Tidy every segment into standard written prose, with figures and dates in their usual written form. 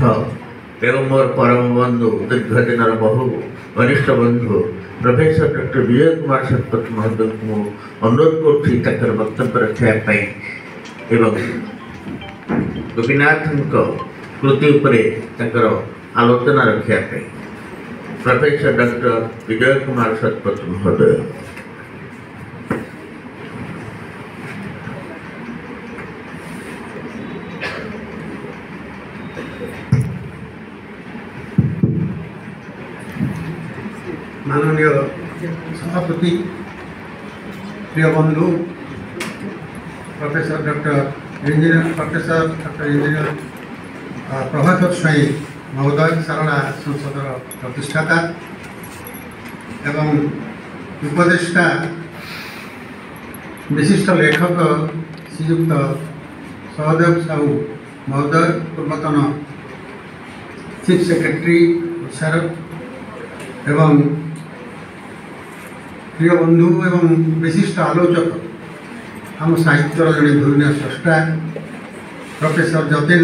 कंठ एवं मोर परम बंधु दीर्घ दिन बहु घनिष्ठ बंधु प्रोफेसर डॉक्टर विजय कुमार शतपथी महोदय को अनुरोध कर वक्तव्य रखापी एवं गोपीनाथ कृति उपर आलोचना रखापी प्रोफेसर डॉक्टर विजय कुमार शतपथी महोदय। माननीय सभापति प्रिय बंधु प्रोफेसर डॉक्टर इंजीनियर प्रभाकर स्वाई महोदय सारणा संसद प्रतिष्ठाता एवं उपदेष्टा विशिष्ट लेखक श्रीयुक्त सहदेव साहू महोदय पूर्वतन चीफ सेक्रेटरी एवं प्रिय बंधु एवं विशिष्ट आलोचक आम साहित्यर जड़े धुरीण स्रष्टा प्रोफेसर जतिन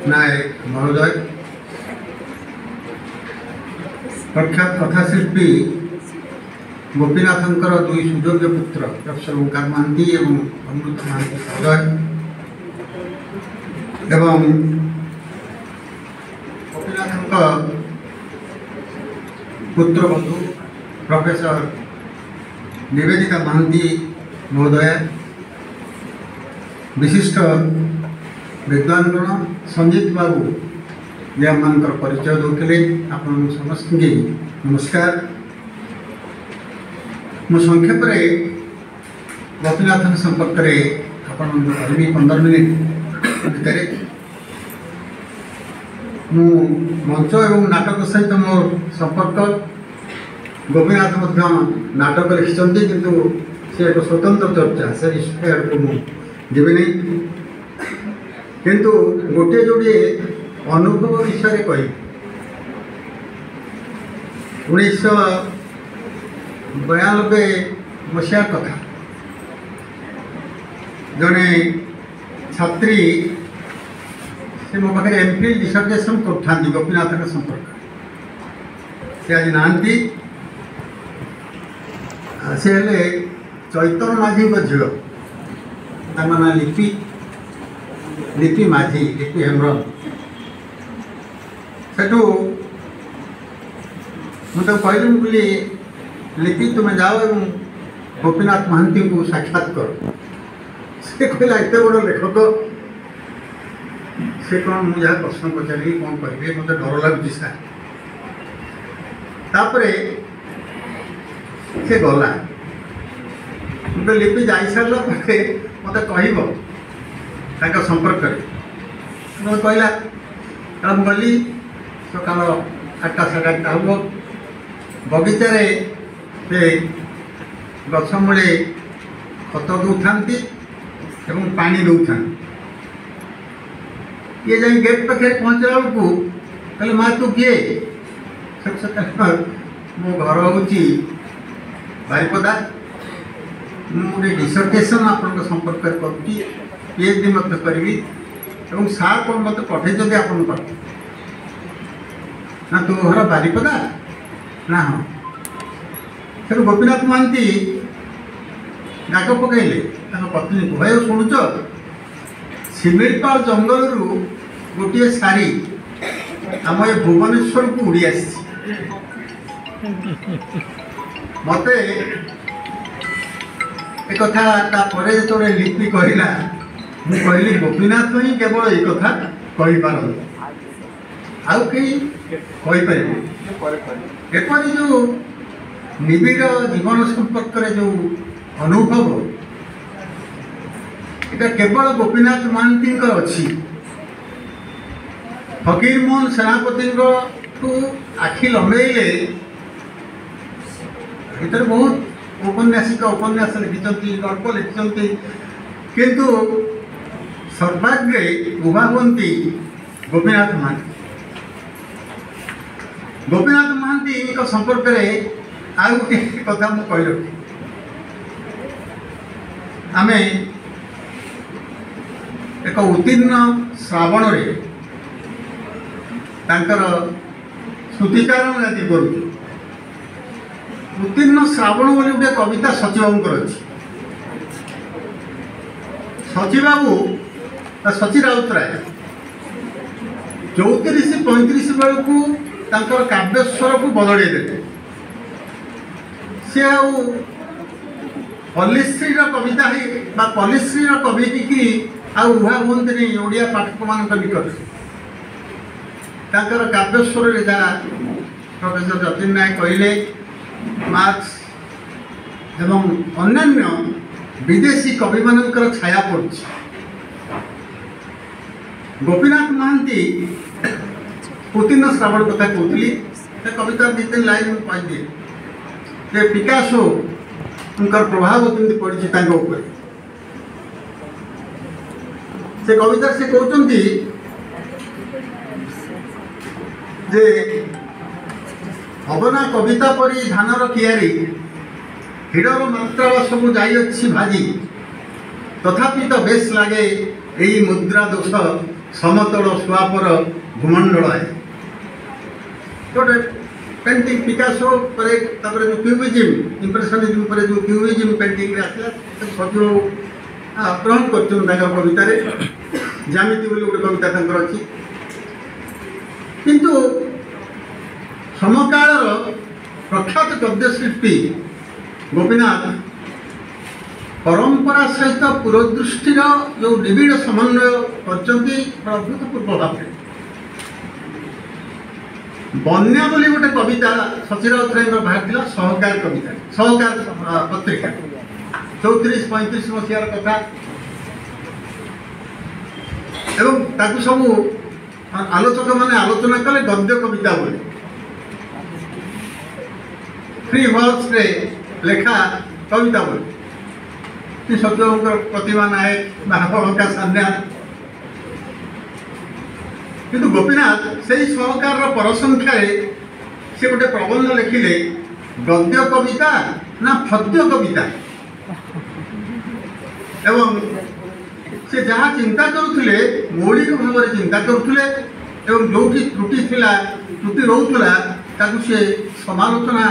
नायक महोदय प्रख्यात कथाशिल्पी गोपीनाथंकर दुई सुयोग्य पुत्र प्रोफेसर ओंकार महांती एवं अमृत महांती महोदय एवं गोपीनाथंक पुत्र बंधु प्रोफेसर निवेदिता महांती महोदय विशिष्ट विद्वानगण संजीत बाबू जे आम परिचय दौले आपण समस्त नमस्कार। मु संक्षेप गोपीनाथ संपर्क में आपण 15 मिनिट भितर मु मंच एवं नाटक सहित मोर संपर्क गोपीनाथ नाटक लिखिं किंतु से एक स्वतंत्र चर्चा से विषय को मुझे नहीं किंतु गोटे जोड़े अनुभव विषय कह 1992 मसीहा कथा जड़े छात्री से मो पाखे एमफिल डिसर्टेशन कर गोपीनाथ संपर्क से आज नहांती से हेले चैतन्य माझी झील तार ना लिपि माझी लिपि हेम्ब्रम सेठू मुझे कहली बोली लिपि तुम्हें जाओ और गोपीनाथ महांती को साक्षात कर से कहला एत बड़ लेखक से कौन मुझे प्रश्न पचारि कौन कहे मत डर लगुच सापर से गला मुझे लिपि जा सारा मत कह संपर्क मैं कहला गली सकाल 8टा 8:30 हम बगीचारे से गछ मूले खत दौथा पानी दौथा ये जाए गेट पाखे पहुँचला बेलू कहले माँ तू किए मो घर हूँ बारिपदा मुझे डिसर्टेशन आपण संपर्क कर पीएचडी मत करी सार कौन मत पठे आप ना तू घर बारिपदा ना हाँ फिर गोपीनाथ महांती डाक पकड़े पत्नी को भाई शुणुच सिमिलपाल जंगल गोटे सारी आम ये भुवनेश्वर को उड़ी आसी मत एक कथा जो लिपि कहला मुझे कहली गोपीनाथ ही केवल ये कथा कहीपर आउ कहीं एपरी जो निबिड़ जीवन संपर्क जो अनुभव এটা केवल गोपीनाथ महांती अच्छी फकीर मोहन सेनापति आखि लंबेले भर बहुत औपन्यासिक उपन्यास लिखिं गल्प लिखिं किंतु सर्वाग्रे उभा हमें गोपीनाथ महांती संपर्क में आउ गोटे कथा मुझे कही रखी आम एक उत्तीर्ण श्रावण ତାଙ୍କର ସ୍ମୃତିଚାରଣ ଆଦି କରୁଛୁ। ଉତ୍ତୀର୍ଣ୍ଣ ଶ୍ରାବଣ ବୋଲି ଗୋଟେ କବିତା ସଚିବାବୁଙ୍କର ଅଛି। ସଚିବାବୁ ସଚି ରାଉତରାୟ 34-35 ବେଳକୁ ତାଙ୍କର କାବ୍ୟସ୍ୱରକୁ ବଦଳେଇ ଦେଲେ। ସେ ଆଉ ପଲ୍ଲିଶ୍ରୀର କବିତା ବା ପଲ୍ଲିଶ୍ରୀର କବି ହେଇକି ଆଉ ଉହା ହୁଅନ୍ତିନି ଓଡ଼ିଆ ପାଠକମାନଙ୍କ ନିକଟରେ। ତାଙ୍କର କାବ୍ୟସ୍ୱରରେ ଯାହା ପ୍ରଫେସର ଯତୀନ ନାୟକ କହିଲେ, ମାର୍କ୍ସ ଏବଂ ଅନ୍ୟାନ୍ୟ ବିଦେଶୀ କବିମାନଙ୍କର ଛାୟା ପଡ଼ୁଛି। ଗୋପୀନାଥ ମହାନ୍ତି ଉତ୍ତୀର୍ଣ୍ଣ ଶ୍ରାବଣ କଥା କହୁଥିଲି। ସେ କବିତା 2-3 ଲାଇନ୍ ମୁଁ କହିଦିଏ ଯେ ପିକାସୋଙ୍କର ପ୍ରଭାବ କେମିତି ପଡ଼ିଛି ତାଙ୍କ ଉପରେ। ସେ କବିତାରେ ସେ କହୁଛନ୍ତି ଯେ ଅବନା କବିତା ପରି ଧାନର କିଆରି, ହିଡ଼ର ମାତ୍ରା ସବୁ ଯାଇଅଛି ଭାଜି, ତଥାପି ତ ବେଶ ଲାଗେ ଏହି ମୁଦ୍ରା ଦୋଷ, ସମତଳ ସୁଆପର ଭୂମଣ୍ଡଳାଏ। ଗୋଟେ पेंटिंग पिकासो पर जो क्यूबिज्म इम्प्रेशनिज्म पर जो क्यूबिज्म पेंटिंग आसला सचिव ग्रहण कर कवित ज्यामिति बोली गोटे कविता अच्छी। किंतु समकाल प्रख्यात गद्यशिल्पी गोपीनाथ परंपरा सहित पुरोदृष्टिर जो निबिड़ समन्वय कर अभूतपूर्व भाव। बन्या बोली गोटे कविता सची राउतराय बाहर सहकार कविता सहकार पत्रिका 34-35 मसीहार कथा एवं ताकू सब आलोचक मैंने आलोचना कले गद्य कविता बोली फ्री वर्स रे लेखा कविता बोली सत्यवंकर प्रतिभा नायक महाभका सान्या किंतु गोपीनाथ से सहकार परसंख्या से गोटे प्रबंध लिखिले गद्य कविता ना पद्य कविता एवं से जहाँ चिंता करुले मौलिक भाव में चिंता करुले एवं जो त्रुटि थिला त्रुटि रोला ताकू से समालोचना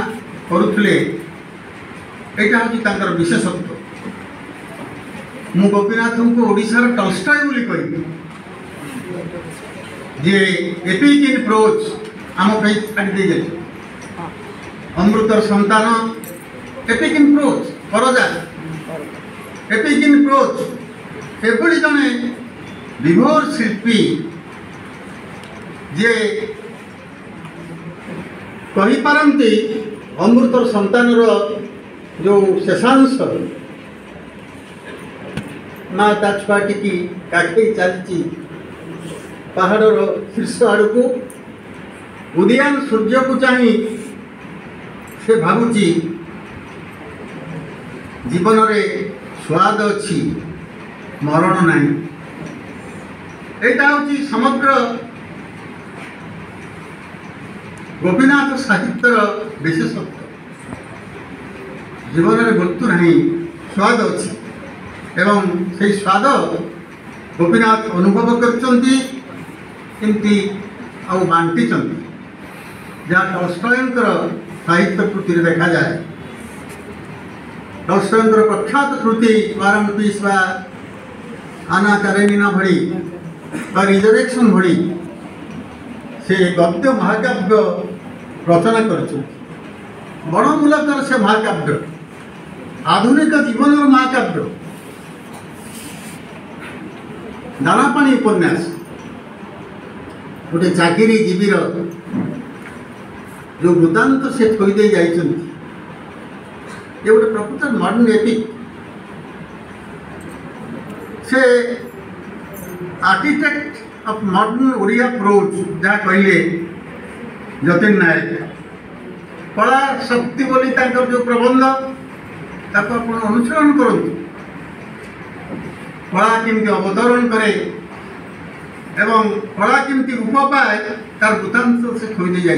करुले। यहाँ हूँ विशेषत्व। मु गोपीनाथ को ओडिशार टलस्टॉय बोली कहि जे एपिक इन प्रोज आम छाड़ी दे जाए अमृतर संतान epic in prose Paraja epic in prose एभली जड़े विभोर शिल्पी जे कही पारती अमृतर संतान जो शेषांश माँ ता छुआटी की काखे चलती पहाड़र शीर्ष आड़ को उदयान सूर्य को चाही से भावुची जीवन रे स्वाद अच्छी मरण नहीं। यहाँ हूँ समग्र गोपीनाथ साहित्यर विशेषत्व। जीवन में मृत्यु नहीं स्वाद अच्छी एवं से स्वाद गोपीनाथ अनुभव करती बांटी जहाँ टलस्टॉयंकर साहित्य कृति देखा जाए। टलस्टॉयंकर प्रख्यात कृति वार एंड पीस बा आना कारेनिना भली रिजरेक्शन भली से गद्य महाकाव्य रचना कर बड़मूलकर से महाकाव्य आधुनिक जीवन महाकाव्य दानापाणी उपन्यास गोटे चाकरी जीवीर जो वृत्तांत से थोदे जा गोटे प्रकृत मॉडर्न एपिक से architect of modern Odia prose जहाँ कहले जतीन नायक कला शक्ति बोली जो प्रबंध ताको आपण अनुसरण करूँ कला केमती अवतरण करे एवं कला केमती रूप पाए तार वृत्तांत से थोदे जा।